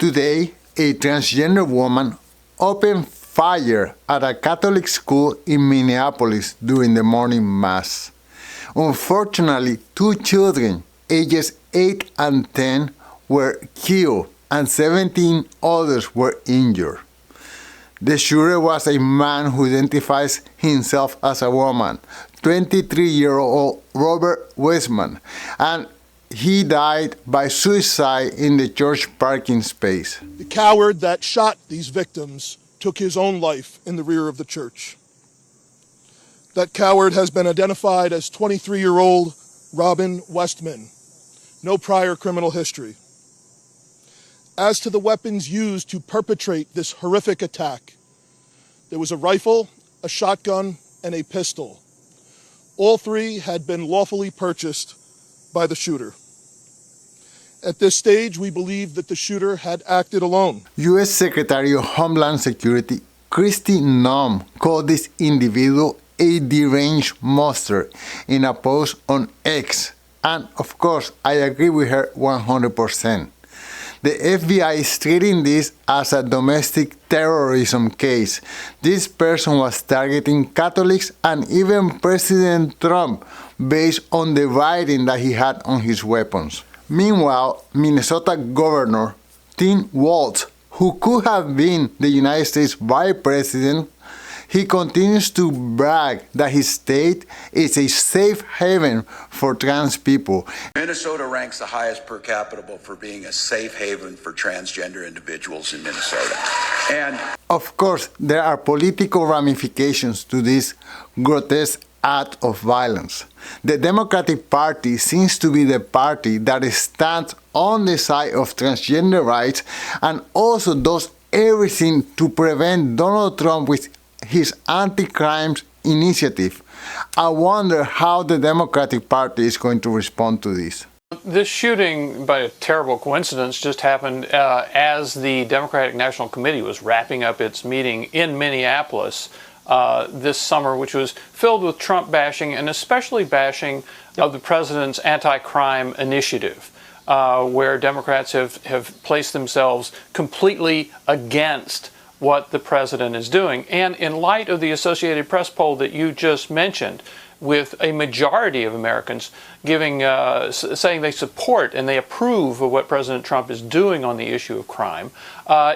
Today, a transgender woman opened fire at a Catholic school in Minneapolis during the morning mass. Unfortunately, 2 children, ages 8 and 10, were killed and 17 others were injured. The shooter was a man who identifies himself as a woman, 23-year-old Robert Westman, and he died by suicide in the church parking space. The coward that shot these victims took his own life in the rear of the church. That coward has been identified as 23-year-old Robin Westman. No prior criminal history. As to the weapons used to perpetrate this horrific attack, there was a rifle, a shotgun, and a pistol. All 3 had been lawfully purchased by the shooter. At this stage, we believe that the shooter had acted alone. U.S. Secretary of Homeland Security Kristi Noem called this individual a deranged monster in a post on X. And of course, I agree with her 100%. The FBI is treating this as a domestic terrorism case. This person was targeting Catholics and even President Trump based on the writing that he had on his weapons. Meanwhile, Minnesota Governor Walz, who could have been the United States Vice President, he continues to brag that his state is a safe haven for trans people. Minnesota ranks the highest per capita for being a safe haven for transgender individuals in Minnesota. And of course, there are political ramifications to this grotesque act of violence. The Democratic Party seems to be the party that stands on the side of transgender rights and also does everything to prevent Donald Trump with his anti-crime initiative. I wonder how the Democratic Party is going to respond to this. This shooting, by a terrible coincidence, just happened as the Democratic National Committee was wrapping up its meeting in Minneapolis this summer, which was filled with Trump bashing and especially bashing of the president's anti-crime initiative, where Democrats have placed themselves completely against what the president is doing. And in light of the Associated Press poll that you just mentioned, with a majority of Americans saying they support and they approve of what President Trump is doing on the issue of crime,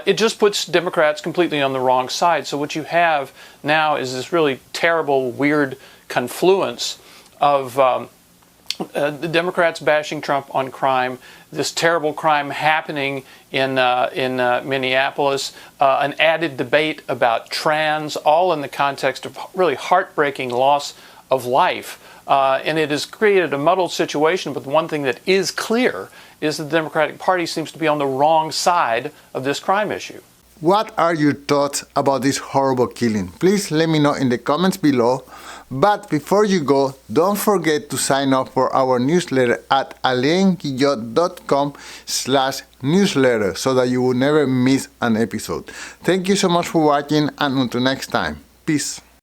it just puts Democrats completely on the wrong side. So what you have now is this really terrible, weird confluence of the Democrats bashing Trump on crime, this terrible crime happening in Minneapolis, an added debate about trans, all in the context of really heartbreaking loss of life. And it has created a muddled situation, but the one thing that is clear is that the Democratic Party seems to be on the wrong side of this crime issue. What are your thoughts about this horrible killing? Please let me know in the comments below. But before you go, don't forget to sign up for our newsletter at alienquillot.com/newsletter so that you will never miss an episode. Thank you so much for watching, and until next time, peace.